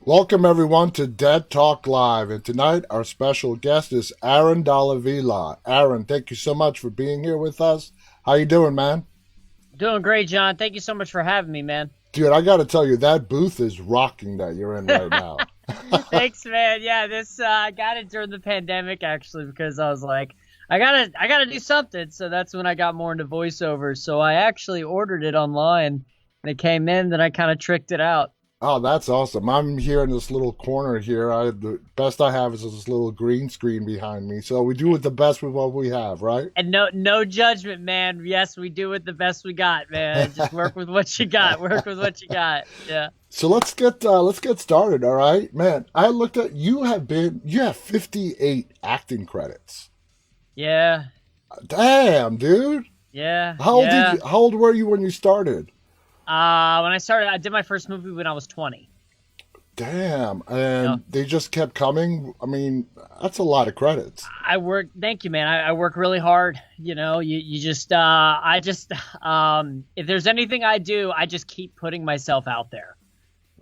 Welcome everyone to Dead Talk Live, and tonight our special guest is Aaron Dalla. Aaron, thank you so much for being here with us. How you doing, man? Doing great, John. Thank you so much for having me, man. Dude, I got to tell you, that booth is rocking that you're in right now. Thanks, man. Yeah, this I got it during the pandemic actually because I was like, I gotta do something. So that's when I got more into voiceovers. So I actually ordered it online and it came in. Then I kind of tricked it out. Oh, that's awesome. I'm here in this little corner here. The best I have is this little green screen behind me. So we do it the best with what we have, right? And no judgment, man. Yes, we do it the best we got, man. Just work with what you got. Work with what you got. Yeah. So let's get started, all right? Man, I looked at you have 58 acting credits. Yeah. Damn, dude. Yeah. Yeah. How old were you when you started? When I started, I did my first movie when I was 20. Damn. Yeah. And they just kept coming. I mean, that's a lot of credits. Thank you, man. I work really hard. You just, if there's anything I do, I just keep putting myself out there.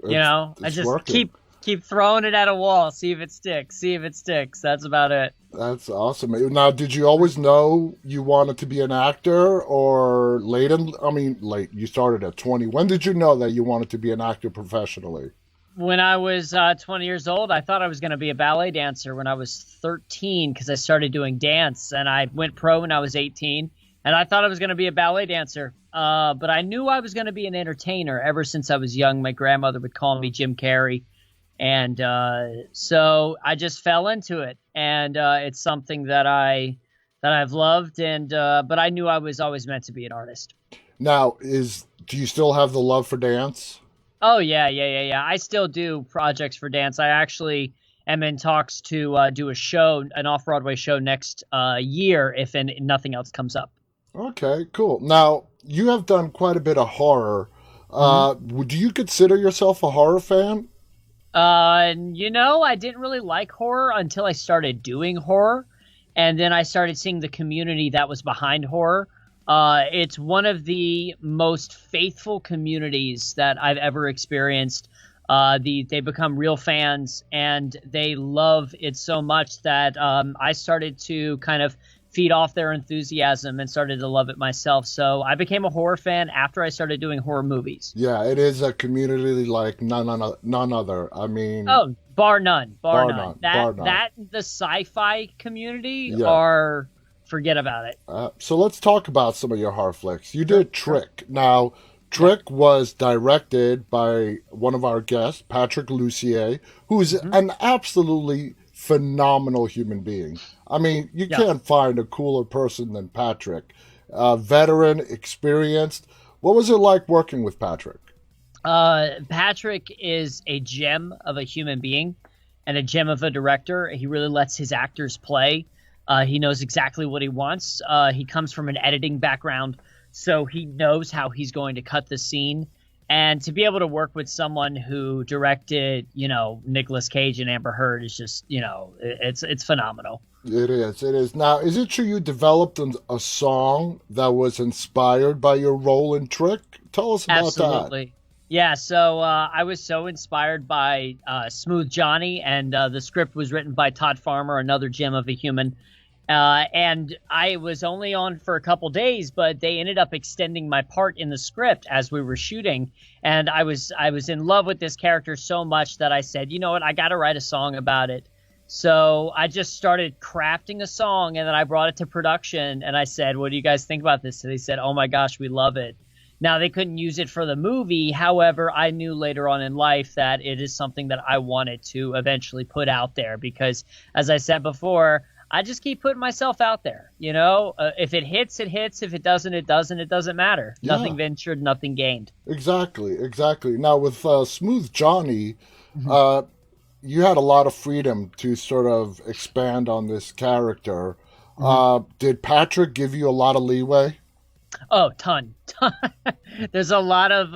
I It's just working. keep throwing it at a wall, see if it sticks, see if it sticks. That's about it. That's awesome. Now, did you always know you wanted to be an actor or late, you started at 20. When did you know that you wanted to be an actor professionally? When I was 20 years old, I thought I was going to be a ballet dancer when I was 13 because I started doing dance, and I went pro when I was 18, and I thought I was going to be a ballet dancer. But I knew I was going to be an entertainer ever since I was young. My grandmother would call me Jim Carrey. And so I just fell into it, and it's something that I've loved, and but I knew I was always meant to be an artist. Now, do you still have the love for dance? Oh yeah. I still do projects for dance. I actually am in talks to do a show, an off-Broadway show next year, if nothing else comes up. Okay, cool. Now, you have done quite a bit of horror. Do you consider yourself a horror fan? I didn't really like horror until I started doing horror, and then I started seeing the community that was behind horror. It's one of the most faithful communities that I've ever experienced. They become real fans, and they love it so much that I started to kind of feed off their enthusiasm and started to love it myself. So I became a horror fan after I started doing horror movies. Yeah, it is a community like none other. I mean, Oh, bar none, bar bar none. none, That bar none. that the sci-fi community Yeah. are forget about it. So let's talk about some of your horror flicks. You Sure, did sure. Trick. Now, Yeah. Trick was directed by one of our guests, Patrick Lussier, who is Hmm. an absolutely phenomenal human being. I mean, you Yeah. can't find a cooler person than Patrick. Veteran, experienced. What was it like working with Patrick? Patrick is a gem of a human being and a gem of a director. He really lets his actors play. He knows exactly what he wants. He comes from an editing background, so he knows how he's going to cut the scene. And to be able to work with someone who directed, Nicolas Cage and Amber Heard is just, it's phenomenal. It is. It is. Now, is it true you developed a song that was inspired by your role in Trick? Tell us about that. Absolutely. Yeah, so I was so inspired by Smooth Johnny, and the script was written by Todd Farmer, another gem of a human. And I was only on for a couple days, but they ended up extending my part in the script as we were shooting. And I was in love with this character so much that I said, you know what, I got to write a song about it. So I just started crafting a song, and then I brought it to production, and I said, what do you guys think about this? So they said, oh my gosh, we love it. Now, they couldn't use it for the movie. However, I knew later on in life that it is something that I wanted to eventually put out there because, as I said before, I just keep putting myself out there. If it hits, it hits. If it doesn't, it doesn't. It doesn't matter. Yeah, Nothing ventured, nothing gained. exactly, exactly. Now with Smooth Johnny, Mhm. uh, you had a lot of freedom to sort of expand on this character. Mhm. Did Patrick give you a lot of leeway? Oh, ton. There's a lot of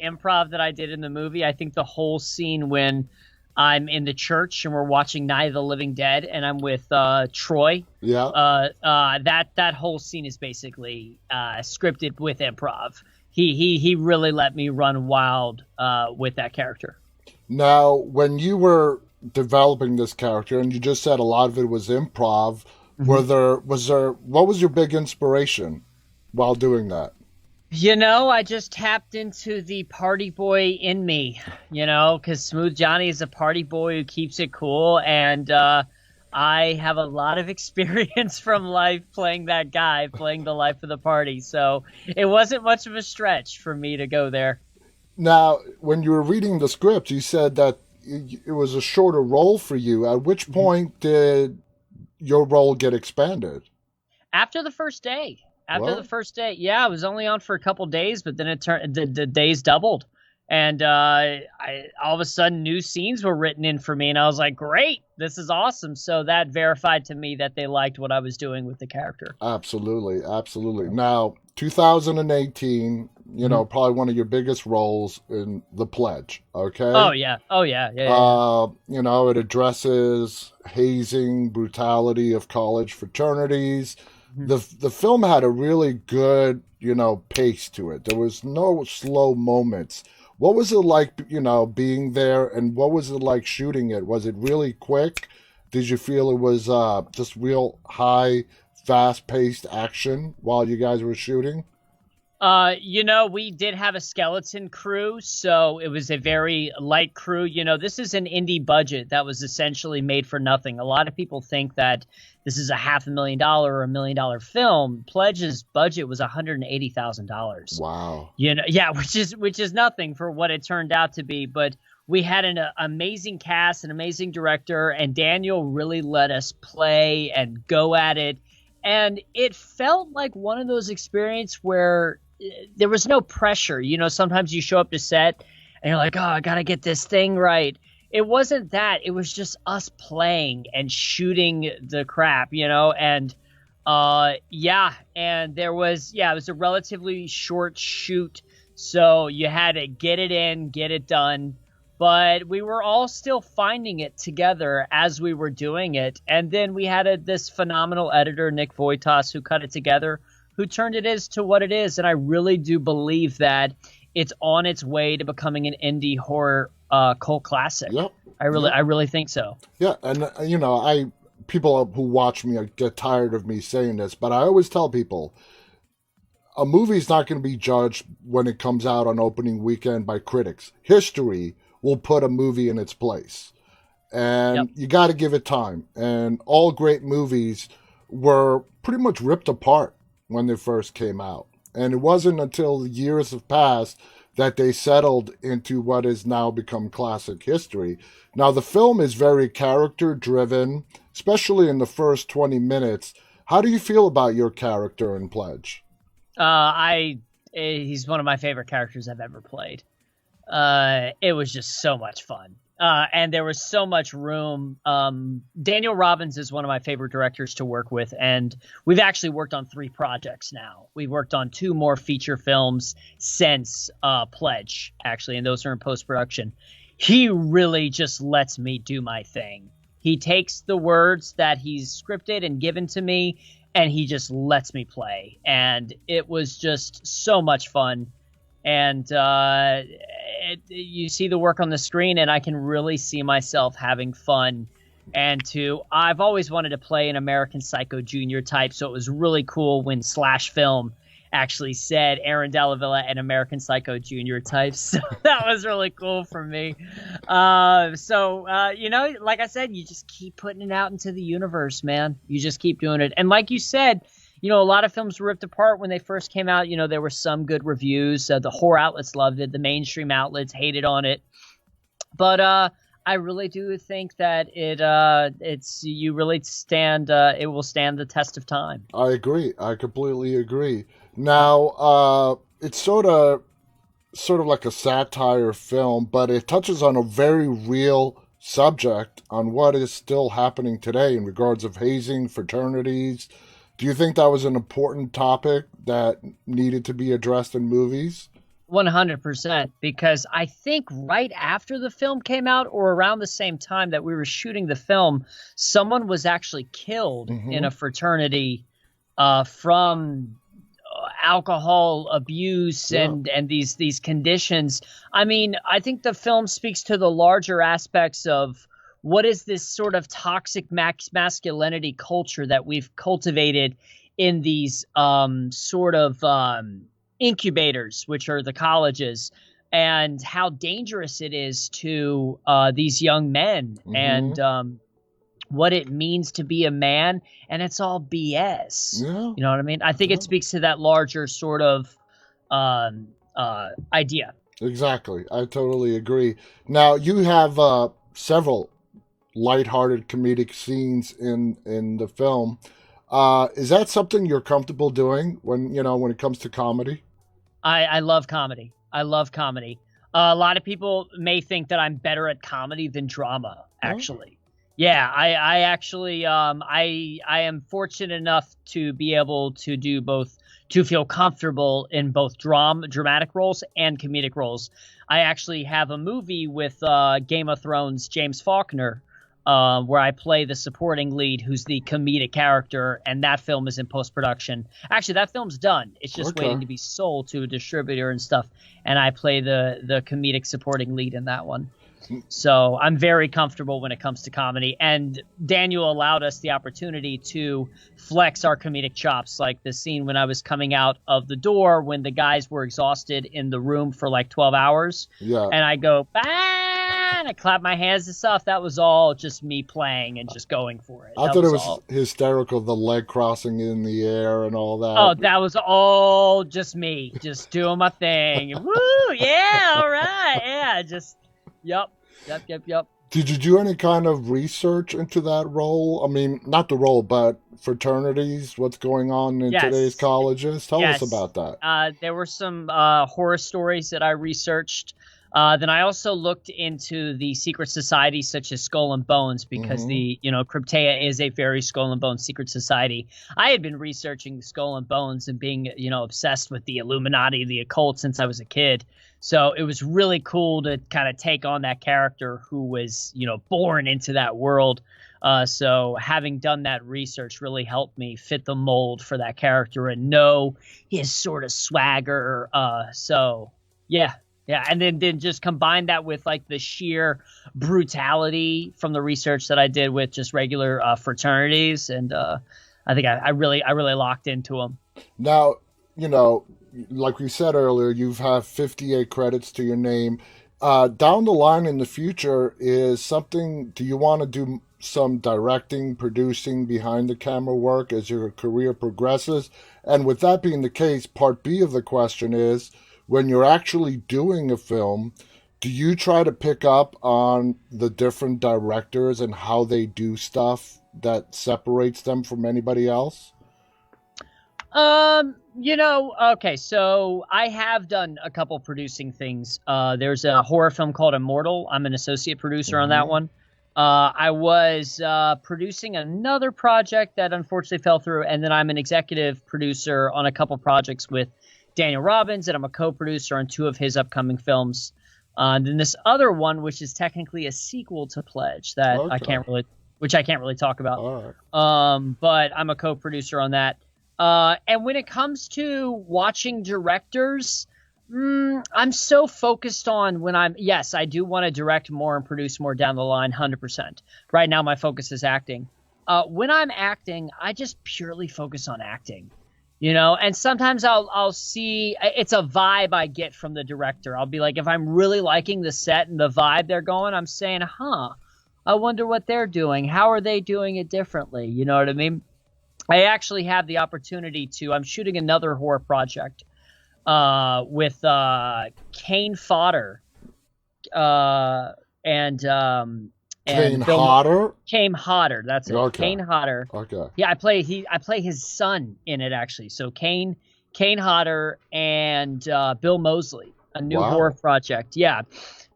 improv that I did in the movie. I think the whole scene when I'm in the church and we're watching Night of the Living Dead, and I'm with Troy. Yeah. That whole scene is basically scripted with improv. He really let me run wild with that character. Now, when you were developing this character, and you just said a lot of it was improv, what was your big inspiration while doing that? I just tapped into the party boy in me, because Smooth Johnny is a party boy who keeps it cool. And I have a lot of experience from life playing that guy, playing the life of the party. So it wasn't much of a stretch for me to go there. Now, when you were reading the script, you said that it was a shorter role for you. At which point did your role get expanded? After the first day. After the What? first day, yeah, I was only on for a couple days, but then it turned the days doubled, and I all of a sudden new scenes were written in for me, and I was like, great, this is awesome. So that verified to me that they liked what I was doing with the character. Absolutely, absolutely. Now, 2018, Mhm. probably one of your biggest roles in The Pledge, Oh okay? yeah, oh yeah, yeah, yeah, yeah. It addresses hazing, brutality of college fraternities. Mhm. The film had a really good, pace to it. There was no slow moments. What was it like, being there, and what was it like shooting it? Was it really quick? Did you feel it was just real high, fast paced action while you guys were shooting? We did have a skeleton crew, so it was a very light crew. This is an indie budget that was essentially made for nothing. A lot of people think that this is a $500,000 or $1 million film. Pledge's budget was $180,000. Wow. Yeah, which is nothing for what it turned out to be. But we had an amazing cast, an amazing director, and Daniel really let us play and go at it. And it felt like one of those experiences where there was no pressure. Sometimes you show up to set and you're like, oh, I got to get this thing right. It wasn't that. It was just us playing and shooting the crap, and yeah, and it was a relatively short shoot. So you had to get it in, get it done. But we were all still finding it together as we were doing it. And then we had this phenomenal editor, Nick Voitas, who cut it together, who turned it as to what it is. And I really do believe that it's on its way to becoming an indie horror cult classic. Yep. I Yep. really think so. Yeah, and I people who watch me get tired of me saying this, but I always tell people a movie's not going to be judged when it comes out on opening weekend by critics. History will put a movie in its place. Yep. And you got to give it time. And all great movies were pretty much ripped apart when they first came out. And it wasn't until the years have passed that they settled into what has now become classic history. Now, the film is very character driven, especially in the first 20 minutes. How do you feel about your character in Pledge? He's one of my favorite characters I've ever played. It was just so much fun. And there was so much room. Daniel Robbins is one of my favorite directors to work with, and we've actually worked on 3 projects now. We've worked on 2 more feature films since Pledge, actually, and those are in post-production. He really just lets me do my thing. He takes the words that he's scripted and given to me, and he just lets me play. And it was just so much fun. And you see the work on the screen, and I can really see myself having fun. And I've always wanted to play an American Psycho Junior type, so it was really cool when Slash Film actually said Aaron Dalla and American Psycho Junior types. So that was really cool for me. Like I said, you just keep putting it out into the universe, man. You just keep doing it. And like you said, a lot of films were ripped apart when they first came out. There were some good reviews. The horror outlets loved it. The mainstream outlets hated on it. But I really do think that it will stand the test of time. I agree. I completely agree. Now, it's sort of like a satire film, but it touches on a very real subject on what is still happening today in regards of hazing, fraternities. Do you think that was an important topic that needed to be addressed in movies? 100%, because I think right after the film came out or around the same time that we were shooting the film, someone was actually killed in Hmm. a fraternity from alcohol abuse Yeah. and these conditions. I mean, I think the film speaks to the larger aspects of what is this sort of toxic masculinity culture that we've cultivated in these sort of incubators, which are the colleges, and how dangerous it is to these young men, Mm-hmm. and what it means to be a man, and it's all BS. Yeah. You know what I mean? I think it Yeah. speaks to that larger sort of idea. Exactly. I totally agree. Now you have several lighthearted comedic scenes in the film. Is that something you're comfortable doing when when it comes to comedy? I love comedy. I love comedy. A lot of people may think that I'm better at comedy than drama, Oh, actually. Yeah, I actually I am fortunate enough to be able to do both, to feel comfortable in both dramatic roles and comedic roles. I actually have a movie with Game of Thrones James Faulkner, where I play the supporting lead who's the comedic character, and that film is in post production. Actually, that film's done. It's just okay. waiting to be sold to a distributor and stuff. And I play the comedic supporting lead in that one. So I'm very comfortable when it comes to comedy. And Daniel allowed us the opportunity to flex our comedic chops, like the scene when I was coming out of the door when the guys were exhausted in the room for like 12 hours. Yeah. And I go, bah! And I clap my hands and stuff. That was all just me playing and just going for it. I That thought it was was all. hysterical, the leg crossing in the air and all Oh, that. that was all just me, just doing my thing. Woo! Yeah, all right. Yeah, just, yep, yep, yep, yep. Did you do any kind of research into that role? I mean, not the role, but fraternities, what's going on in today's Yes, colleges? Tell us yes. about that. There were some horror stories that I researched. Then I also looked into the secret societies such as Skull and Bones, because Mm-hmm. Cryptea is a very Skull and Bones secret society. I had been researching Skull and Bones and being, obsessed with the Illuminati, the occult, since I was a kid. So it was really cool to kind of take on that character who was, born into that world. So having done that research really helped me fit the mold for that character and know his sort of swagger. So yeah, yeah, and then just combine that with like the sheer brutality from the research that I did with just regular fraternities, and I think I really locked into them. Now, you know, like we said earlier, you've had 58 credits to your name. Down the line in the future, is something, do you want to do some directing, producing, behind the camera work as your career progresses? And with that being the case, part B of the question is, when you're actually doing a film, do you try to pick up on the different directors and how they do stuff that separates them from anybody else? Okay, so I have done a couple producing things. There's a horror film called Immortal. I'm an associate producer on that Mm-hmm. one. I was producing another project that unfortunately fell through, and then I'm an executive producer on a couple projects with Daniel Robbins, and I'm a co-producer on two of his upcoming films. And then this other one, which is technically a sequel to Pledge, that Okay. which I can't really talk about. All right. But I'm a co-producer on that. And when it comes to watching directors, I'm so focused on yes, I do want to direct more and produce more down the line, 100%. Right now, my focus is acting. When I'm acting, I just purely focus on acting, and sometimes I'll see, it's a vibe I get from the director. I'll be like, if I'm really liking the set and the vibe they're going, I'm saying, I wonder what they're doing. How are they doing it differently? You know what I mean? I actually have the opportunity I'm shooting another horror project with Kane Fodder uh, and Kane and Bill Hodder? Kane Hodder. That's it, Okay. Kane Hodder. Okay. Yeah, I play his son in it actually. So Kane Hodder and Bill Mosley, a new horror Wow. project. Yeah.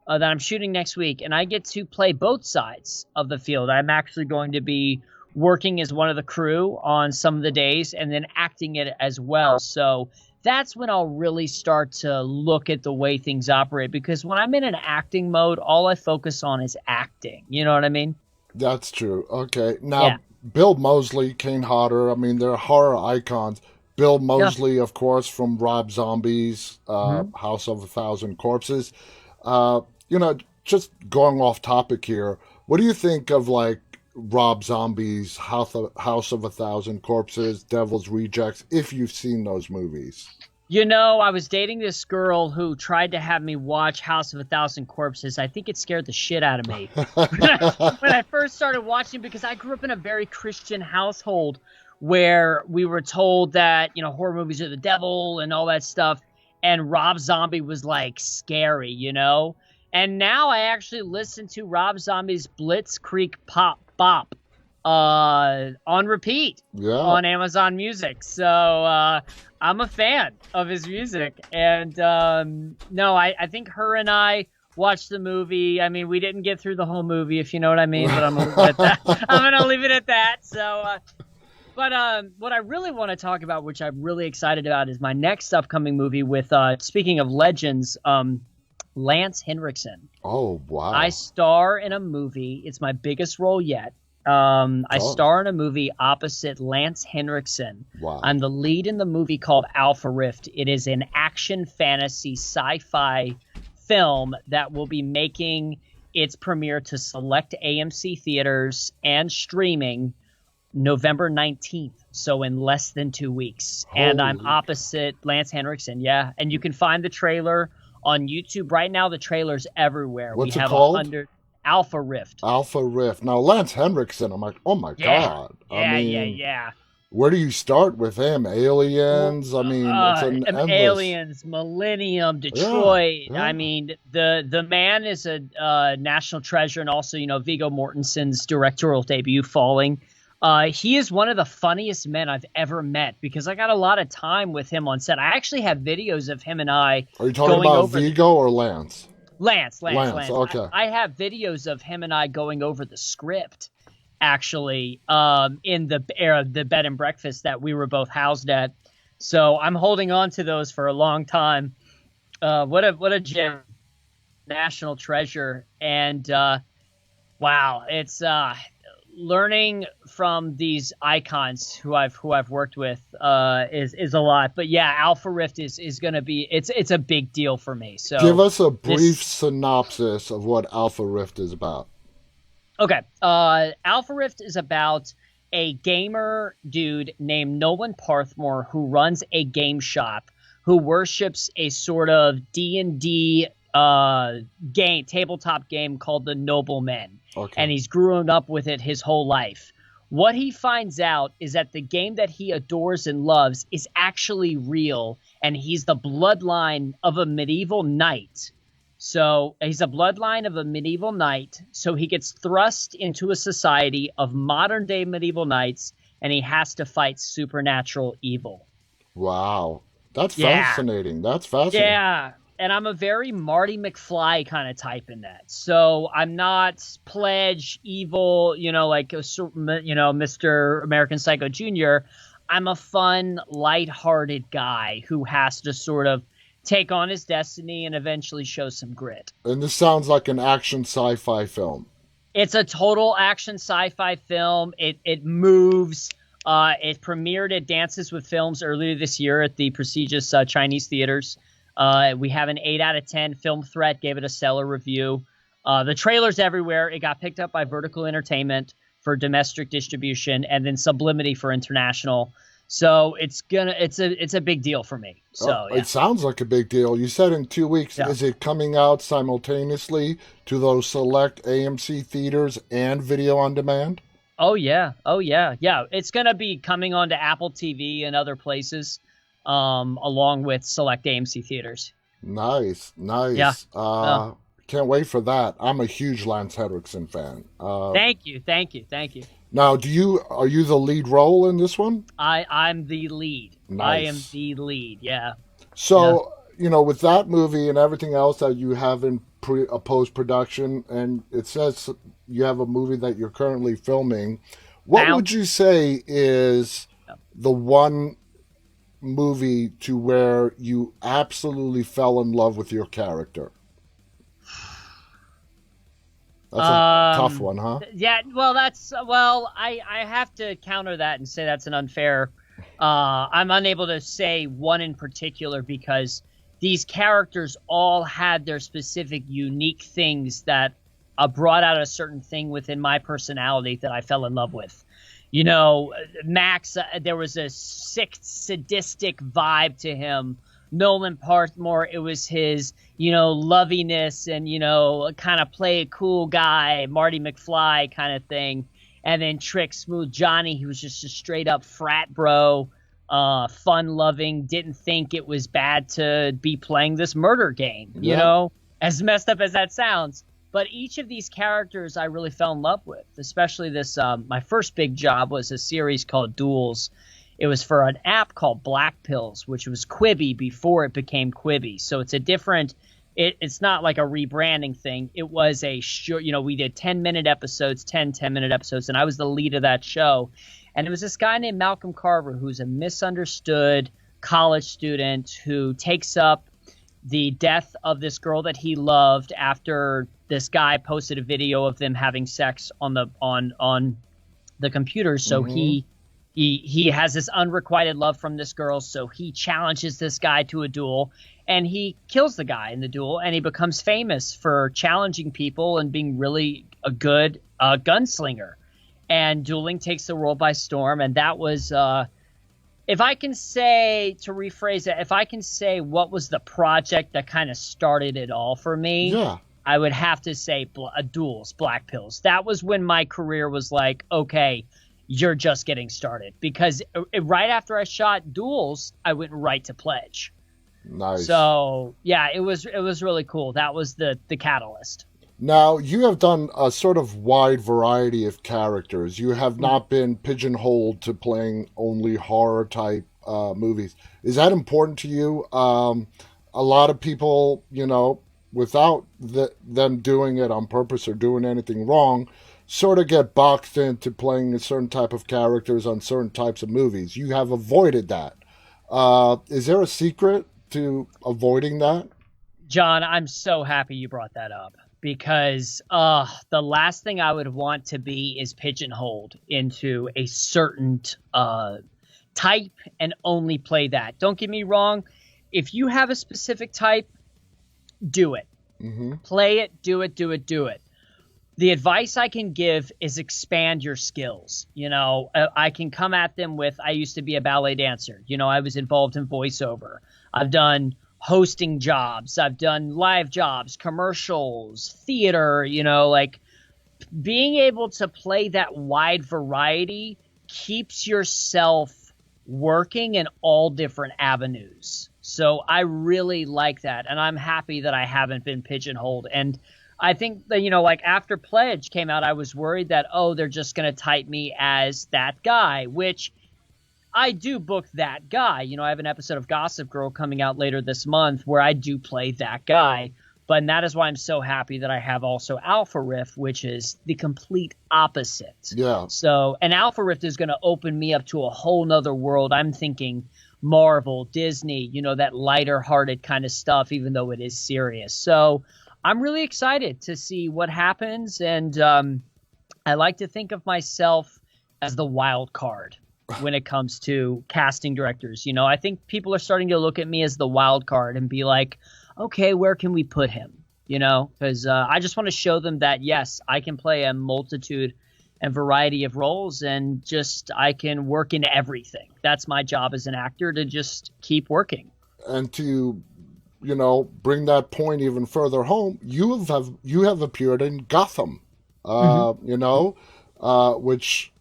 That I'm shooting next week, and I get to play both sides of the field. I'm actually going to be working as one of the crew on some of the days and then acting it as well. So that's when I'll really start to look at the way things operate, because when I'm in an acting mode, all I focus on is acting. You know what I mean? That's true. Okay. Yeah. Now, Bill Mosley, Kane Hodder, I mean, they're horror icons. Bill Yeah. Moseley, of course, from Rob Zombie's Mhm. House of a Thousand Corpses. Uh, you know, just going off topic here, what do you think of like Rob Zombie's House of a Thousand Corpses, Devil's Rejects, if you've seen those movies? You know, I was dating this girl who tried to have me watch House of a Thousand Corpses. I think it scared the shit out of me when I first started watching, because I grew up in a very Christian household where we were told that, horror movies are the devil and all that stuff. And Rob Zombie was like scary, And now I actually listen to Rob Zombie's Blitzkrieg Pop Bop on repeat Yeah. on Amazon Music. So I'm a fan of his music. And no, I think her and I watched the movie. I mean, we didn't get through the whole movie, if you know what I mean, but I'm gonna leave it at that. I'm gonna leave it at that. So but what I really want to talk about, which I'm really excited about, is my next upcoming movie with speaking of legends, Lance Henriksen. Oh, wow. I star in a movie. It's my biggest role yet. I Oh, star in a movie opposite Lance Henriksen. wow. I'm the lead in the movie called Alpha Rift. It is an action fantasy sci-fi film that will be making its premiere to select AMC theaters and streaming November 19th. So in less than 2 weeks. And I'm Holy. opposite Lance Henriksen. Yeah. And you can find the trailer on YouTube. Right now, the trailer's everywhere. What's We it have called? 100 Alpha Rift. Alpha Rift. Now, Lance Henriksen, I'm like, oh my Yeah. God. I Yeah, yeah, mean, yeah. where do you start with him? Well, Aliens? I mean, it's an endless. Aliens, Millennium, Yeah, Detroit. yeah. I mean, the man is a national treasure, and also, Viggo Mortensen's directorial debut, Falling. He is one of the funniest men I've ever met, because I got a lot of time with him on set. I actually have videos of him and I Are you talking going about over Vigo or Lance? Lance. Okay. I have videos of him and I going over the script, actually, in the bed and breakfast that we were both housed at. So I'm holding on to those for a long time. What a gem, national treasure, and wow, it's learning from these icons who I've worked with is a lot. But yeah, Alpha Rift is going to be it's a big deal for me. Give So us a brief this synopsis of what Alpha Rift is about. Okay. Alpha Rift is about a gamer dude named Nolan Parthmore who runs a game shop, who worships a sort of D&D tabletop game called the Noblemen. Okay. And he's grown up with it his whole life. What he finds out is that the game that he adores and loves is actually real, and he's the bloodline of a medieval knight. So he's a bloodline of a medieval knight, so he gets thrust into a society of modern-day medieval knights, and he has to fight supernatural evil. Wow. That's Yeah. fascinating. That's fascinating. Yeah, and I'm a very Marty McFly kind of type in that. So I'm not pledge evil, like Mr. American Psycho Jr. I'm a fun, lighthearted guy who has to sort of take on his destiny and eventually show some grit. And this sounds like an action sci-fi film. It's a total action sci-fi film. It moves. It premiered at Dances with Films earlier this year at the prestigious Chinese theaters. We have an 8 out of 10. Film Threat gave it a stellar review. The trailer's everywhere. It got picked up by Vertical Entertainment for domestic distribution, and then Sublimity for international. So it's a big deal for me. So yeah. It sounds like a big deal. You said in 2 weeks. Yeah. Is it coming out simultaneously to those select AMC theaters and video on demand? Oh yeah. It's gonna be coming on to Apple TV and other places, along with select AMC theaters. Nice. Yeah. Can't wait for that. I'm a huge Lance Henriksen fan. Thank you. Now, are you the lead role in this one? I'm the lead. Nice. I am the lead. Yeah. So, with that movie and everything else that you have in post-production, and it says you have a movie that you're currently filming, what would you say is the one movie to where you absolutely fell in love with your character? That's a tough one, huh? Yeah. Well, I have to counter that and say that's an unfair I'm unable to say one in particular because these characters all had their specific unique things that brought out a certain thing within my personality that I fell in love with. You know, Max, there was a sick, sadistic vibe to him. Nolan Parthmore, it was his, loviness and, kind of play a cool guy, Marty McFly kind of thing. And then Trick Smooth Johnny, he was just a straight up frat bro, fun loving, didn't think it was bad to be playing this murder game, Yeah. as messed up as that sounds. But each of these characters I really fell in love with, especially this. My first big job was a series called Duels. It was for an app called Black Pills, which was Quibi before it became Quibi. So it's a different. It's not like a rebranding thing. It was a short. We did 10-minute episodes, 10-minute episodes, and I was the lead of that show. And it was this guy named Malcolm Carver, who's a misunderstood college student who takes up the death of this girl that he loved after this guy posted a video of them having sex on the computer. So he has this unrequited love from this girl. So he challenges this guy to a duel, and he kills the guy in the duel, and he becomes famous for challenging people and being really a good gunslinger. And dueling takes the world by storm. And that was, if I can say, to rephrase it, if I can say what was the project that kind of started it all for me, Yeah. I would have to say Duels, Black Pills. That was when my career was like, okay, you're just getting started. Because right after I shot Duels, I went right to Pledge. Nice. So, yeah, it was really cool. That was the catalyst. Now, you have done a sort of wide variety of characters. You have not been pigeonholed to playing only horror type movies. Is that important to you? A lot of people, without them doing it on purpose or doing anything wrong, sort of get boxed into playing a certain type of characters on certain types of movies. You have avoided that. Is there a secret to avoiding that? John, I'm so happy you brought that up because the last thing I would want to be is pigeonholed into a certain type and only play that. Don't get me wrong. If you have a specific type, do it. Play it, do it, do it, do it. The advice I can give is expand your skills. I can come at them with, I used to be a ballet dancer. I was involved in voiceover. I've done hosting jobs. I've done live jobs, commercials, theater, like being able to play that wide variety keeps yourself working in all different avenues. So I really like that. And I'm happy that I haven't been pigeonholed. And I think that, like after Pledge came out, I was worried that, they're just going to type me as that guy, which I do book that guy. I have an episode of Gossip Girl coming out later this month where I do play that guy. But that is why I'm so happy that I have also Alpha Rift, which is the complete opposite. Yeah. So, and Alpha Rift is going to open me up to a whole nother world. I'm thinking Marvel, Disney, that lighter hearted kind of stuff, even though it is serious. So I'm really excited to see what happens. And I like to think of myself as the wild card when it comes to casting directors. I think people are starting to look at me as the wild card and be like, okay, where can we put him? Because I just want to show them that, yes, I can play a multitude and variety of roles and just I can work in everything. That's my job as an actor, to just keep working. And to, bring that point even further home, you have appeared in Gotham, which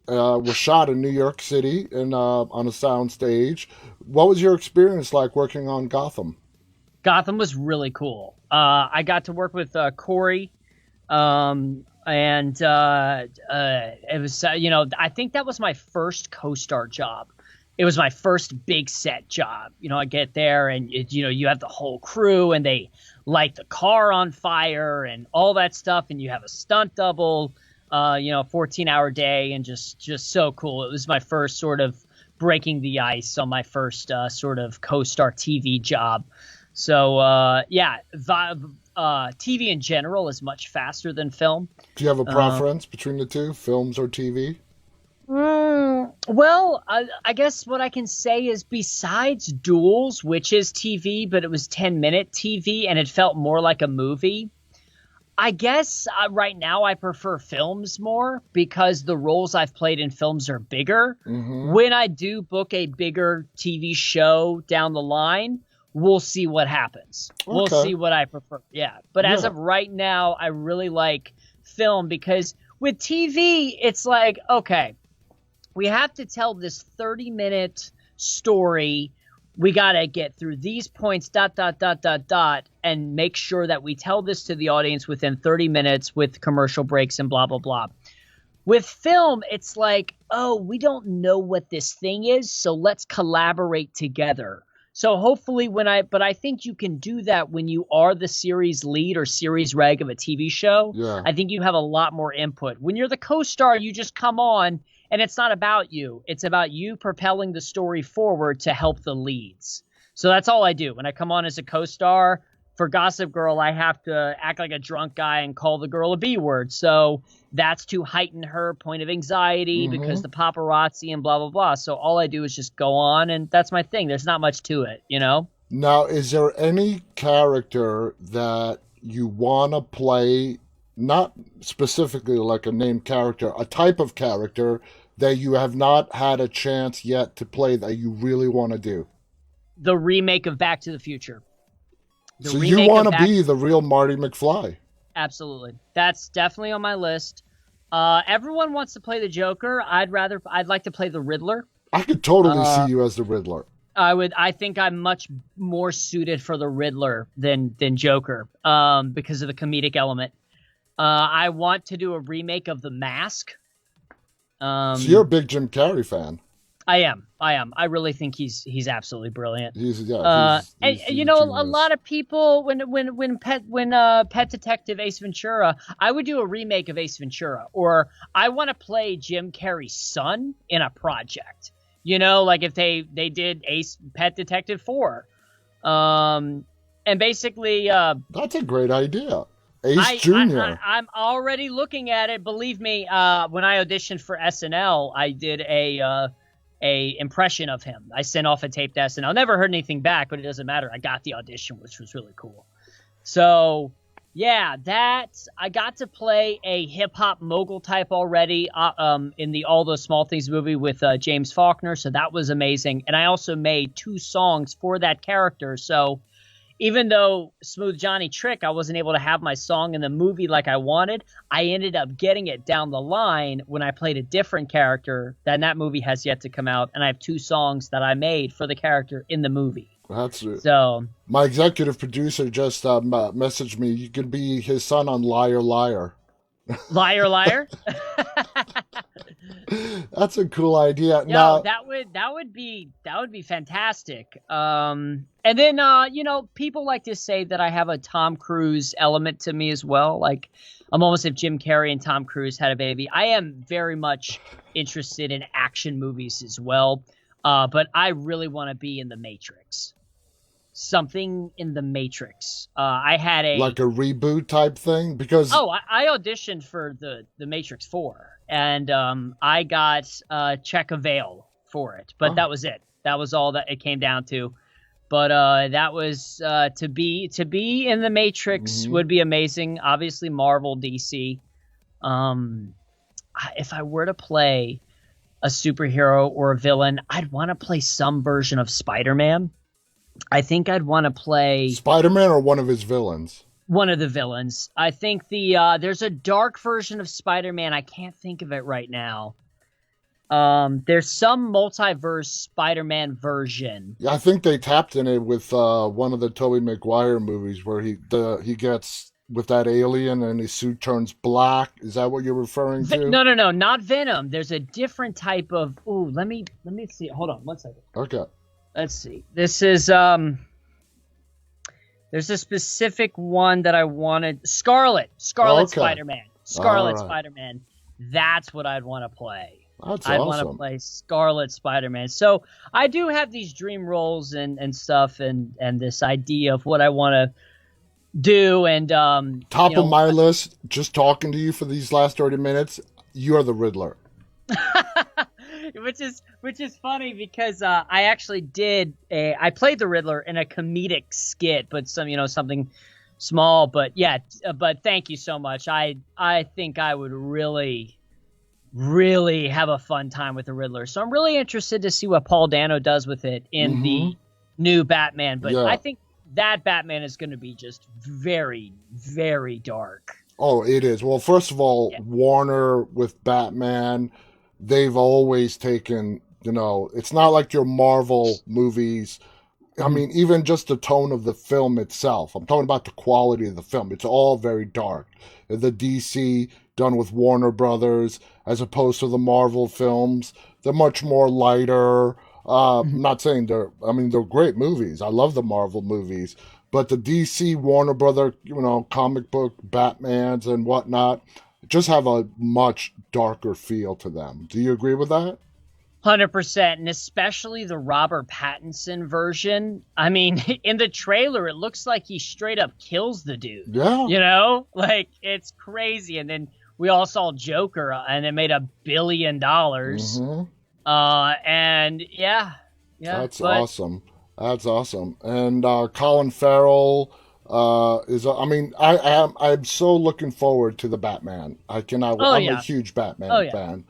was shot in New York City and on a sound stage. What was your experience like working on Gotham? Gotham was really cool. I got to work with Corey, and it was, I think that was my first co-star job. It was my first big set job. I get there and, you have the whole crew and they light the car on fire and all that stuff. And you have a stunt double, 14-hour day and just so cool. It was my first sort of breaking the ice on my first sort of co-star TV job. So, TV in general is much faster than film. Do you have a preference between the two, films or TV? Well, I guess what I can say is besides Duels, which is TV, but it was 10-minute TV and it felt more like a movie. I guess right now I prefer films more because the roles I've played in films are bigger. Mm-hmm. When I do book a bigger TV show down the line, we'll see what happens. We'll Okay. see what I prefer. Yeah. But as Yeah. of right now, I really like film because with TV, it's like, okay, we have to tell this 30-minute story. We got to get through these points, dot, dot, dot, dot, dot, and make sure that we tell this to the audience within 30 minutes with commercial breaks and blah, blah, blah. With film, it's like, oh, we don't know what this thing is, so let's collaborate together. So hopefully but I think you can do that when you are the series lead or series reg of a TV show. Yeah. I think you have a lot more input. When you're the co-star, you just come on and it's not about you. It's about you propelling the story forward to help the leads. So that's all I do. When I come on as a co-star for Gossip Girl, I have to act like a drunk guy and call the girl a B word. So that's to heighten her point of anxiety because the paparazzi and blah, blah, blah. So all I do is just go on, and that's my thing. There's not much to it, you know? Now, is there any character that you want to play, not specifically like a named character, a type of character that you have not had a chance yet to play that you really want to do? The remake of Back to the Future. So you want to be the real Marty McFly? Absolutely. That's definitely on my list. Everyone wants to play the Joker. I'd like to play the Riddler. I could totally see you as the Riddler. I think I'm much more suited for the Riddler than Joker, because of the comedic element. I want to do a remake of The Mask. So you're a big Jim Carrey fan. I am. I really think he's absolutely brilliant. He's and you know, a lot of people when Pet Detective Ace Ventura, I would do a remake of Ace Ventura, or I want to play Jim Carrey's son in a project. You know, like if they did Pet Detective 4, and basically that's a great idea. Ace Jr. I'm already looking at it. Believe me, when I auditioned for SNL, I did a impression of him. I sent off a tape to SNL. Never heard anything back, but it doesn't matter. I got the audition, which was really cool. So yeah, I got to play a hip hop mogul type already in the All Those Small Things movie with James Faulkner. So that was amazing. And I also made 2 songs for that character. So even though Smooth Johnny Trick, I wasn't able to have my song in the movie like I wanted, I ended up getting it down the line when I played a different character. That movie has yet to come out, and I have 2 songs that I made for the character in the movie. That's it. So my executive producer just messaged me. You could be his son on Liar Liar. Liar Liar. That's a cool idea. Yo, now that would be fantastic. And then you know, people like to say that I have a Tom Cruise element to me as well. Like I'm almost if Jim Carrey and Tom Cruise had a baby. I am very much interested in action movies as well. But I really want to be in the Matrix. Something in the Matrix. I had like a reboot type thing because I auditioned for the Matrix 4, and I got check a veil for it, but that was it. That was all that it came down to. But that was to be in the Matrix would be amazing. Obviously, Marvel, DC. If I were to play a superhero or a villain, I'd want to play some version of Spider-Man. I think I'd want to play Spider-Man or one of his villains. One of the villains. I think there's a dark version of Spider-Man. I can't think of it right now. There's some multiverse Spider-Man version. Yeah, I think they tapped in it with one of the Tobey Maguire movies where he gets with that alien and his suit turns black. Is that what you're referring to? No, not Venom. There's a different type of. Ooh, let me see. Hold on, 1 second. Okay. Let's see. This is there's a specific one that I wanted. Scarlet Spider-Man. Scarlet Spider-Man. That's what I'd want to play. I'd want to play Scarlet Spider-Man. So I do have these dream roles and stuff and this idea of what I want to do. And top of my list, just talking to you for these last 30 minutes, you're the Riddler. which is funny because I actually I played the Riddler in a comedic skit, but something small. But yeah, but thank you so much. I think I would really have a fun time with the Riddler. So I'm really interested to see what Paul Dano does with it in Mm-hmm. the new Batman. But Yeah. I think that Batman is going to be just very, very dark. Oh, it is. Well, first of all, Yeah. Warner with Batman, they've always taken, it's not like your Marvel movies. I Mhm. mean, even just the tone of the film itself. I'm talking about the quality of the film. It's all very dark. The DC done with Warner Brothers, as opposed to the Marvel films, they're much more lighter. I'm Mhm. not saying I mean, they're great movies. I love the Marvel movies. But the DC Warner Brother, comic book Batmans and whatnot, just have a much darker feel to them. Do you agree with that? 100%, and especially the Robert Pattinson version. I mean, in the trailer, it looks like he straight up kills the dude. Yeah. Like it's crazy. And then we all saw Joker, and it made $1 billion. Hmm. And yeah, That's but awesome. That's awesome. And Colin Farrell is. I mean, I'm so looking forward to the Batman. I cannot. oh I'm a yeah, huge oh Batman yeah, fan.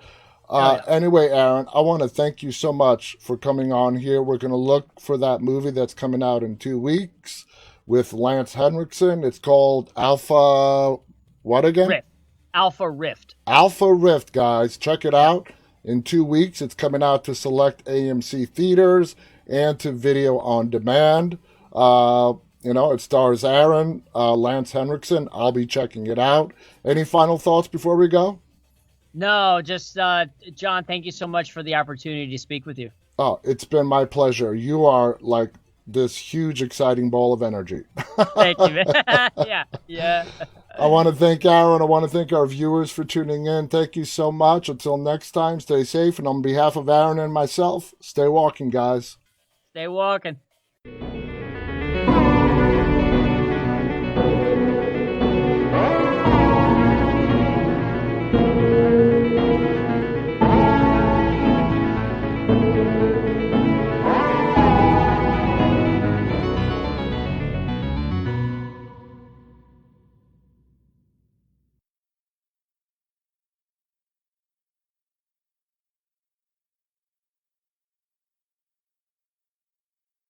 oh yeah. Anyway, Aaron, I want to thank you so much for coming on here. We're going to look for that movie that's coming out in 2 weeks with Lance Henriksen. It's called Alpha. What again? Rift, Alpha Rift. Alpha Rift, guys. Check it Yep. out. In 2 weeks, it's coming out to select AMC theaters and to video on demand. It stars Aaron, Lance Henriksen. I'll be checking it out. Any final thoughts before we go? No, just John. Thank you so much for the opportunity to speak with you. Oh, it's been my pleasure. You are like this huge, exciting ball of energy. Thank you. Yeah, yeah. I want to thank Aaron. I want to thank our viewers for tuning in. Thank you so much. Until next time, stay safe. And on behalf of Aaron and myself, stay walking, guys. Stay walking.